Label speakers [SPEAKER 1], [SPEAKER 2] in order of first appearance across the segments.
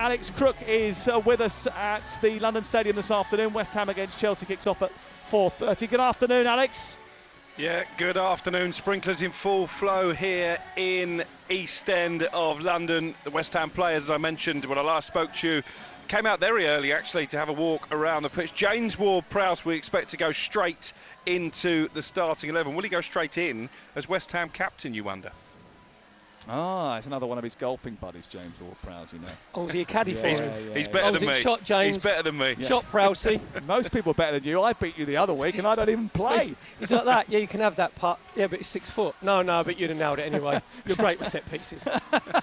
[SPEAKER 1] Alex Crook is with us at the London Stadium this afternoon. West Ham against Chelsea kicks off at 4:30. Good afternoon, Alex.
[SPEAKER 2] Yeah, good afternoon. Sprinklers in full flow here in East End of London. The West Ham players, as I mentioned when I last spoke to you, came out very early actually to have a walk around the pitch. James Ward-Prowse we expect to go straight into the starting 11. Will he go straight in as West Ham captain, you wonder?
[SPEAKER 1] Ah, it's another one of his golfing buddies, James Ward-Prowse, you know.
[SPEAKER 3] Oh, is he a caddy for him?
[SPEAKER 2] He's better than me.
[SPEAKER 3] Shot James.
[SPEAKER 2] He's better than me.
[SPEAKER 3] Yeah. Shot Prowsey.
[SPEAKER 1] Most people are better than you. I beat you the other week and I don't even play.
[SPEAKER 3] He's like that. Yeah, you can have that putt. Yeah, but it's 6 foot. No, but you'd have nailed it anyway. You're great with set pieces.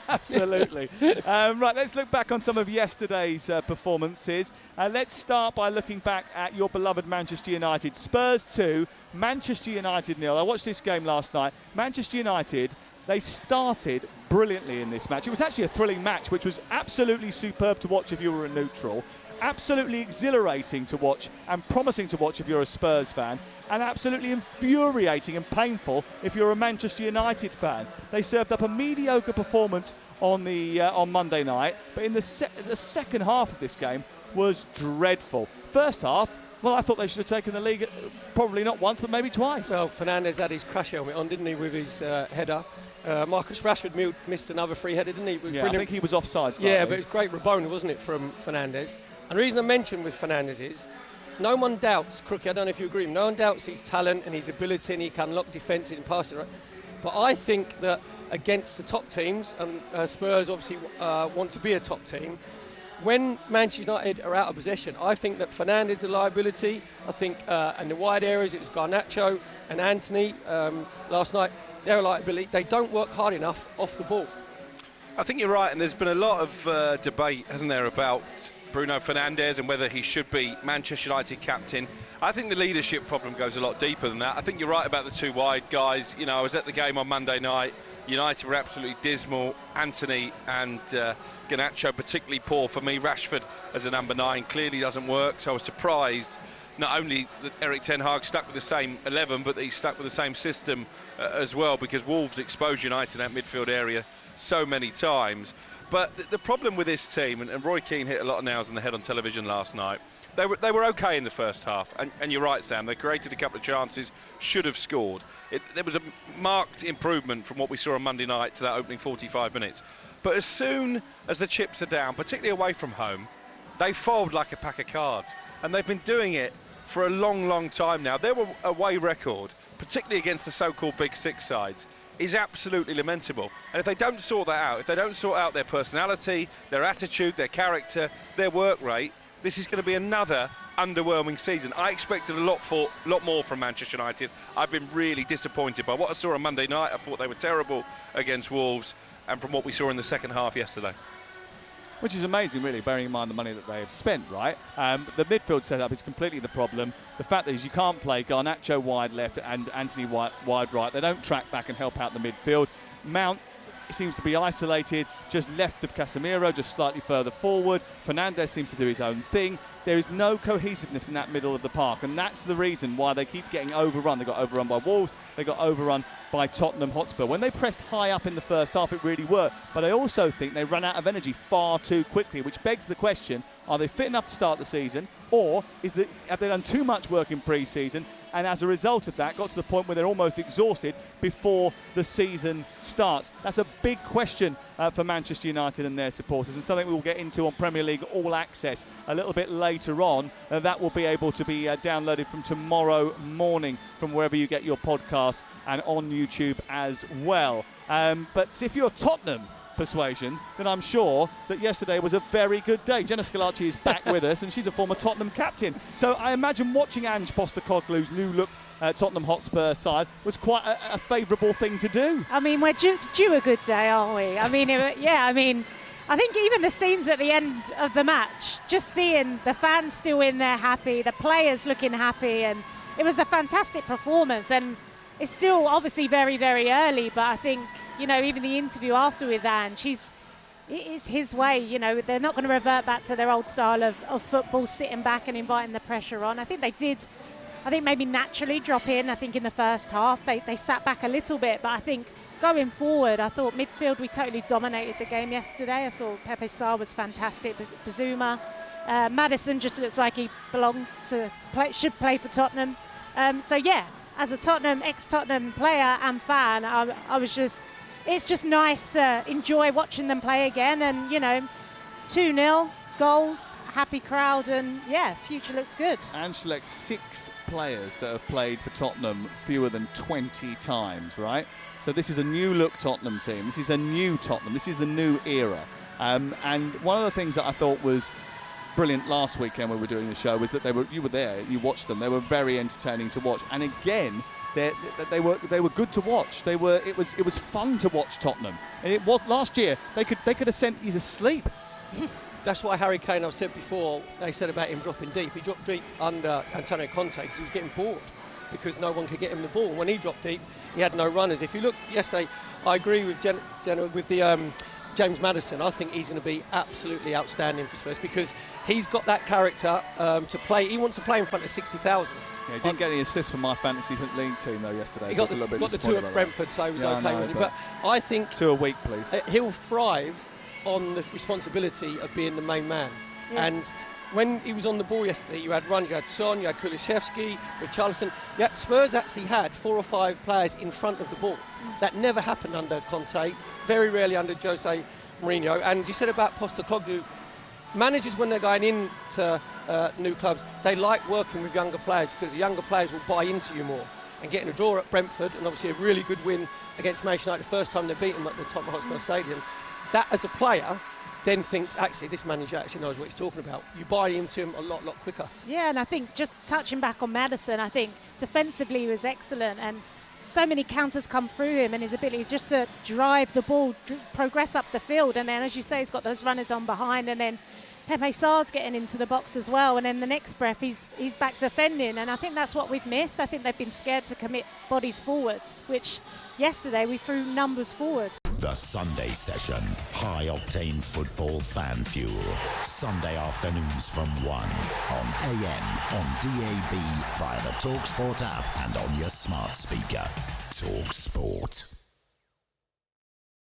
[SPEAKER 1] Absolutely. Right, let's look back on some of yesterday's performances. Let's start by looking back at your beloved Manchester United. Spurs 2, Manchester United 0. I watched this game last night. Manchester United, they started brilliantly in this match. It was actually a thrilling match, which was absolutely superb to watch if you were a neutral, absolutely exhilarating to watch and promising to watch if you're a Spurs fan, and absolutely infuriating and painful if you're a Manchester United fan. They served up a mediocre performance on Monday night, but in the second half of this game was dreadful. First half, well, I thought they should have taken the league probably not once, but maybe twice.
[SPEAKER 3] Well, Fernandes had his crash helmet on, didn't he, with his header. Marcus Rashford missed another free header, didn't he?
[SPEAKER 1] Yeah, I think he was offside slightly.
[SPEAKER 3] Yeah, but it's great Rabona, wasn't it, from Fernandes? And the reason I mentioned with Fernandes is no one doubts, Crookie, I don't know if you agree, no one doubts his talent and his ability, and he can lock defences and pass it right. But I think that against the top teams, and Spurs obviously want to be a top team, when Manchester United are out of possession, I think that Fernandes is a liability. I think in the wide areas, it was Garnacho and Anthony last night. They're a liability. They don't work hard enough off the ball.
[SPEAKER 2] I think you're right, and there's been a lot of debate, hasn't there, about Bruno Fernandes and whether he should be Manchester United captain. I think the leadership problem goes a lot deeper than that. I think you're right about the two wide guys. You know, I was at the game on Monday night. United were absolutely dismal. Anthony and Garnacho particularly poor for me. Rashford as a number 9 clearly doesn't work, so I was surprised not only that Erik Ten Hag stuck with the same 11, but that he stuck with the same system as well, because Wolves exposed United in that midfield area so many times. But the problem with this team, and Roy Keane hit a lot of nails on the head on television last night, they were okay in the first half, and you're right, Sam, they created a couple of chances, should have scored. There was a marked improvement from what we saw on Monday night to that opening 45 minutes. But as soon as the chips are down, particularly away from home, they fold like a pack of cards, and they've been doing it for a long time now. Their away record, particularly against the so-called Big Six sides, is absolutely lamentable. And if they don't sort that out, if they don't sort out their personality, their attitude, their character, their work rate, this is going to be another underwhelming season. I expected a lot more from Manchester United. I've been really disappointed by what I saw on Monday night. I thought they were terrible against Wolves, and from what we saw in the second half yesterday.
[SPEAKER 1] Which is amazing, really, bearing in mind the money that they have spent, right? The midfield setup is completely the problem. The fact is you can't play Garnacho wide left and Anthony wide right. They don't track back and help out the midfield. Mount seems to be isolated, just left of Casemiro, just slightly further forward. Fernandes seems to do his own thing. There is no cohesiveness in that middle of the park, and that's the reason why they keep getting overrun. They got overrun by Wolves, they got overrun by Tottenham Hotspur. When they pressed high up in the first half, it really worked, but I also think they ran out of energy far too quickly, which begs the question, are they fit enough to start the season, or have they done too much work in pre-season, and as a result of that got to the point where they're almost exhausted before the season starts? That's a big question for Manchester United and their supporters, and something we will get into on Premier League All Access a little bit later on. That will be able to be downloaded from tomorrow morning from wherever you get your podcasts, and on YouTube as well. But if you're Tottenham persuasion, then I'm sure that yesterday was a very good day. Jenna Scalacci is back with us, and she's a former Tottenham captain. So I imagine watching Ange Postecoglou's new look Tottenham Hotspur side was quite a favourable thing to do.
[SPEAKER 4] I mean, we're due a good day, aren't we? I mean, I think even the scenes at the end of the match, just seeing the fans still in there happy, the players looking happy, and it was a fantastic performance. And it's still obviously very, very early, but I think, you know, even the interview after with Ange, it is his way. You know, they're not going to revert back to their old style of football, sitting back and inviting the pressure on. I think they did, maybe naturally drop in. I think in the first half they sat back a little bit, but I think going forward, I thought midfield, we totally dominated the game yesterday. I thought Pepe Sarr was fantastic. Bazuma, Maddison just looks like he should play for Tottenham. So yeah, as a ex-Tottenham player and fan, it's just nice to enjoy watching them play again. And 2-0 goals, happy crowd, and yeah, future looks good.
[SPEAKER 1] And selects 6 players that have played for Tottenham fewer than 20 times, right? So this is a new look Tottenham team. This is a new Tottenham. This is the new era. And one of the things that I thought was brilliant last weekend when we were doing the show was that you were there, you watched them. They were very entertaining to watch. And again, they were good to watch. It was fun to watch Tottenham. And it was last year. They could have sent you to sleep.
[SPEAKER 3] That's why Harry Kane, I've said before, they said about him dropping deep. He dropped deep under Antonio Conte because he was getting bored because no one could get him the ball. When he dropped deep, he had no runners. If you look yesterday, I agree with James Maddison. I think he's going to be absolutely outstanding for Spurs because he's got that character to play. He wants to play in front of 60,000.
[SPEAKER 1] Yeah, he didn't get any assists from my fantasy league team though yesterday.
[SPEAKER 3] He got the 2 at Brentford, so he was okay with it. But I think
[SPEAKER 1] 2 a week, please.
[SPEAKER 3] He'll thrive on the responsibility of being the main man.
[SPEAKER 4] Yeah.
[SPEAKER 3] And when he was on the ball yesterday, you had Run, you had Son, you had Kulusevski, Richarlison. Yeah, Spurs actually had 4 or 5 players in front of the ball. That never happened under Conte, very rarely under Jose Mourinho. And you said about Postecoglou, managers when they're going into new clubs, they like working with younger players because the younger players will buy into you more. And getting a draw at Brentford, and obviously a really good win against Manchester United, the first time they beat them at the Tottenham Hotspur Stadium, that as a player then thinks, actually, this manager actually knows what he's talking about. You buy into him a lot quicker.
[SPEAKER 4] Yeah, and I think just touching back on Maddison, I think defensively he was excellent, and so many counters come through him, and his ability just to drive the ball, progress up the field, and then, as you say, he's got those runners on behind, and then Pepe Sarr's getting into the box as well, and then the next breath he's back defending, and I think that's what we've missed. I think they've been scared to commit bodies forwards, which yesterday we threw numbers forward.
[SPEAKER 5] The Sunday Session, high-octane football fan fuel. Sunday afternoons from 1 on AM, on DAB, via the talkSPORT app and on your smart speaker. talkSPORT.